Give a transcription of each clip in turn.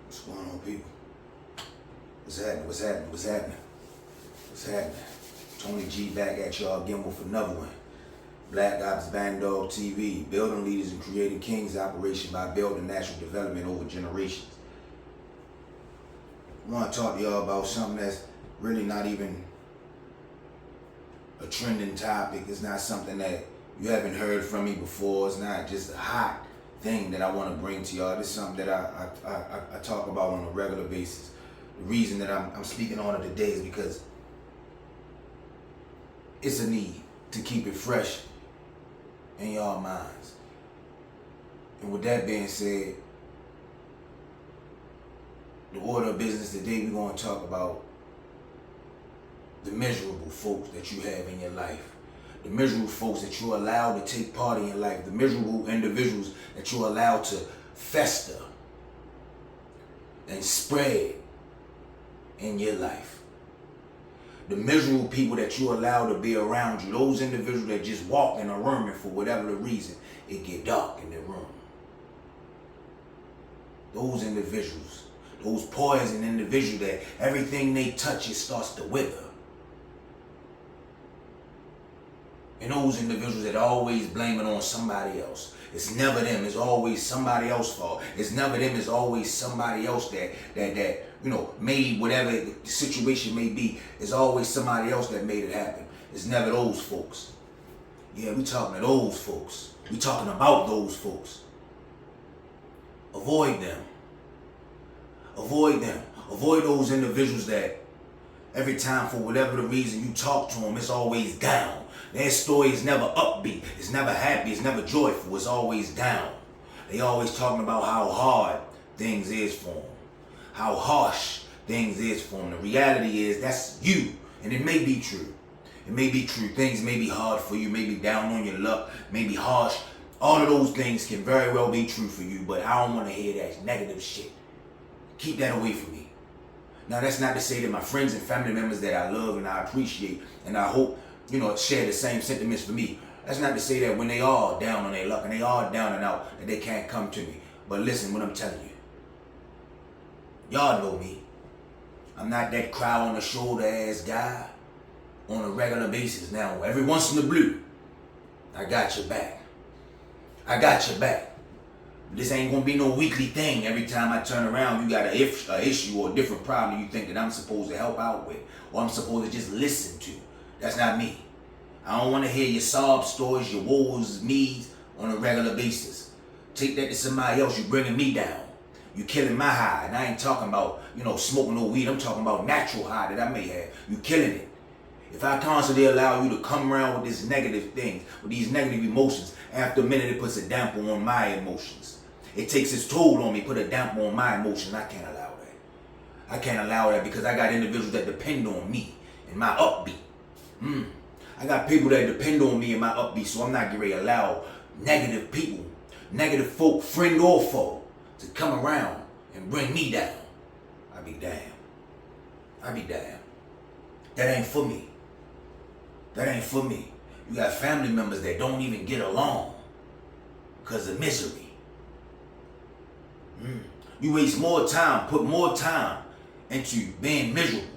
What's going on, people? What's happening? What's happening? What's happening? What's happening? Tony G back at y'all again with another one. Black Ops Bang Dog TV, building leaders and creating kings, operation by building national development over generations. I want to talk to y'all about something that's really not even a trending topic. It's not something that you haven't heard from me before. It's not just a hot thing that I want to bring to y'all. This is something that I talk about on a regular basis. The reason that I'm speaking on it today is because it's a need to keep it fresh in y'all minds. And with that being said, the order of business today, we're going to talk about the miserable folks that you have in your life. The miserable folks that you allow to take part in your life. The miserable individuals that you allow to fester and spread in your life. The miserable people that you allow to be around you. Those individuals that just walk in a room and for whatever the reason, it get dark in the room. Those individuals, those poison individuals that everything they touch, it starts to wither. And those individuals that always blame it on somebody else. It's never them. It's always somebody else's fault. It's never them. It's always somebody else that made whatever the situation may be. It's always somebody else that made it happen. It's never those folks. Yeah, we talking to those folks. We talking about those folks. Avoid them. Avoid them. Avoid those individuals that every time, for whatever the reason you talk to them, it's always down. Their story is never upbeat. It's never happy. It's never joyful. It's always down. They always talking about how hard things is for them. How harsh things is for them. The reality is that's you. And it may be true. It may be true. Things may be hard for you. May be down on your luck. May be harsh. All of those things can very well be true for you. But I don't want to hear that negative shit. Keep that away from me. Now, that's not to say that my friends and family members that I love and I appreciate and I hope, share the same sentiments for me. That's not to say that when they are down on their luck and they are down and out, that they can't come to me. But listen what I'm telling you. Y'all know me. I'm not that cry on the shoulder ass guy on a regular basis. Now, every once in the blue, I got your back. I got your back. This ain't gonna be no weekly thing. Every time I turn around, you got an issue or a different problem you think that I'm supposed to help out with or I'm supposed to just listen to. That's not me. I don't want to hear your sob stories, your woes, me's on a regular basis. Take that to somebody else. You're bringing me down. You killing my high. And I ain't talking about, smoking no weed. I'm talking about natural high that I may have. You killing it. If I constantly allow you to come around with this negative thing, with these negative emotions, after a minute it puts a damper on my emotions. It takes its toll on me, put a damper on my emotions. I can't allow that. I can't allow that because I got individuals that depend on me and my upbeat. I got people that depend on me and my upbeat, so I'm not getting ready to allow negative people, negative folk, friend or foe, to come around and bring me down. I be damned. I be damned. That ain't for me. That ain't for me. You got family members that don't even get along because of misery. You waste more time, put more time into being miserable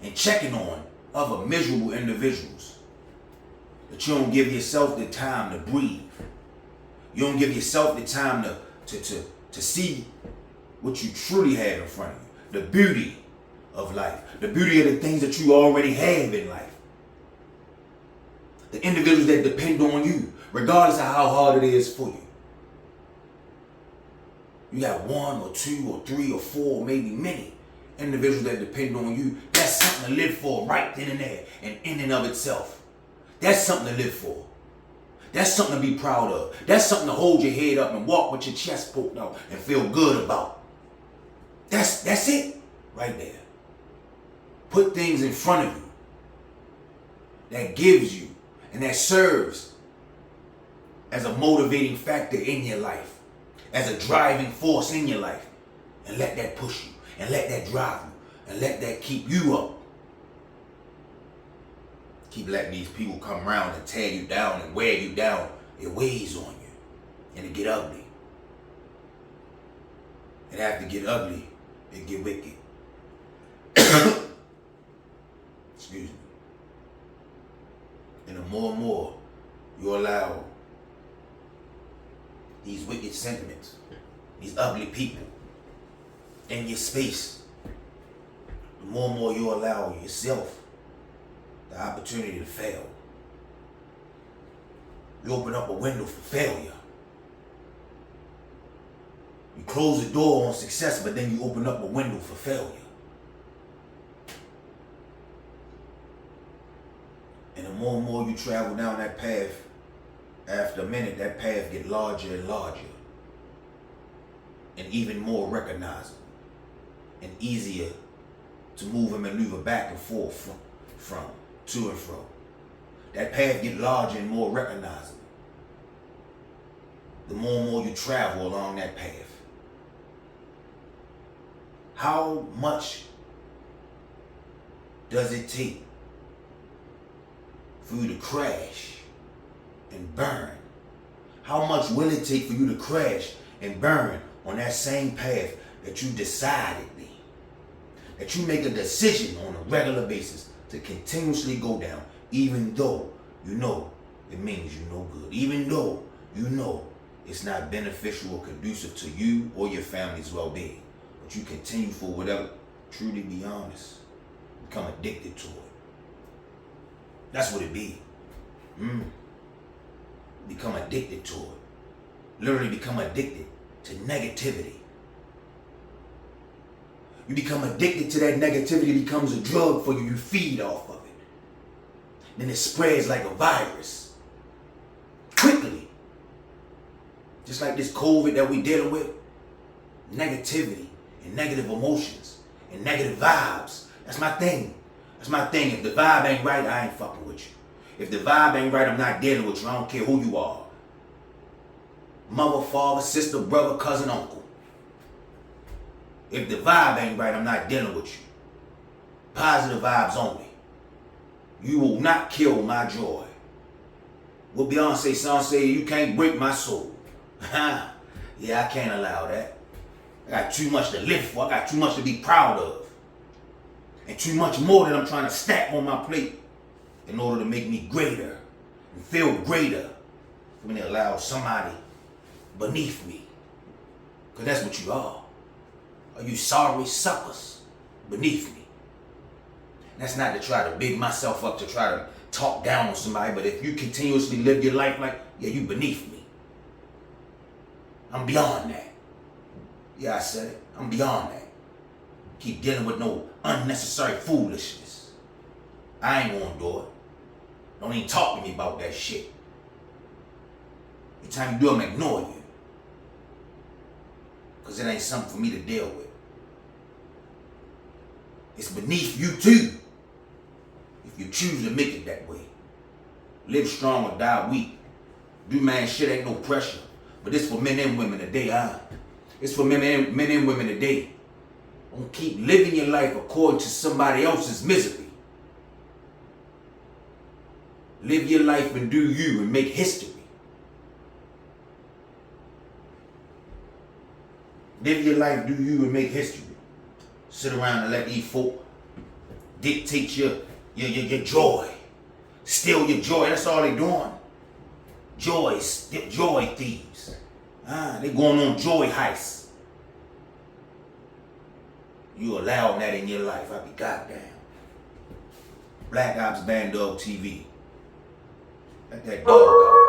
and checking on other miserable individuals. But you don't give yourself the time to breathe. You don't give yourself the time to see what you truly have in front of you. The beauty of life. The beauty of the things that you already have in life. The individuals that depend on you, regardless of how hard it is for you. You got one or two or three or four, maybe many individuals that depend on you. That's something to live for right then and there and in and of itself. That's something to live for. That's something to be proud of. That's something to hold your head up and walk with your chest poked out and feel good about. That's it right there. Put things in front of you that gives you and that serves as a motivating factor in your life, as a driving force in your life, and let that push you and let that drive you and let that keep you up. Keep letting these people come around and tear you down and wear you down. It weighs on you and it get ugly. And after it get ugly, it get wicked. Excuse me. And the more and more you allow these wicked sentiments, these ugly people in your space, the more and more you allow yourself the opportunity to fail. You open up a window for failure. You close the door on success, but then you open up a window for failure. And the more and more you travel down that path, after a minute, that path gets larger and larger, and even more recognizable, and easier to move and maneuver back and forth from to and fro. That path gets larger and more recognizable the more and more you travel along that path. How much does it take for you to crash and burn? How much will it take for you to crash and burn on that same path that you decidedly, that you make a decision on a regular basis to continuously go down, even though you know it means you no good, even though you know it's not beneficial or conducive to you or your family's well-being, but you continue for whatever? Truly be honest, become addicted to it. That's what it be. Become addicted to it. Literally become addicted to negativity. You become addicted to that negativity. It becomes a drug for you. You feed off of it. Then it spreads like a virus. Quickly. Just like this COVID that we dealing with. Negativity and negative emotions and negative vibes. That's my thing. That's my thing. If the vibe ain't right, I ain't fucking with you. If the vibe ain't right, I'm not dealing with you. I don't care who you are. Mother, father, sister, brother, cousin, uncle. If the vibe ain't right, I'm not dealing with you. Positive vibes only. You will not kill my joy. What Beyonce song say, you can't break my soul. Yeah, I can't allow that. I got too much to live for. I got too much to be proud of. And too much more that I'm trying to stack on my plate in order to make me greater and feel greater for me to allow somebody beneath me. Because that's what you are. Are you sorry suckers beneath me? And that's not to try to big myself up, to try to talk down on somebody, but if you continuously live your life like, yeah, you beneath me. I'm beyond that. Yeah, I said it. I'm beyond that. Keep dealing with no unnecessary foolishness. I ain't gonna do it. Don't even talk to me about that shit. Every time you do, I'm gonna ignore you. Because it ain't something for me to deal with. It's beneath you too, if you choose to make it that way. Live strong or die weak. Do man shit, ain't no pressure. But this for men and women today, It's for men and women today. Don't keep living your life according to somebody else's misery. Live your life and do you and make history. Live your life, do you, and make history. Sit around and let these folk dictate your joy. Steal your joy. That's all they doing. Joy thieves. They going on joy heists. You allow that in your life, I be goddamn. Black Ops Band Dog TV. Let that dog out.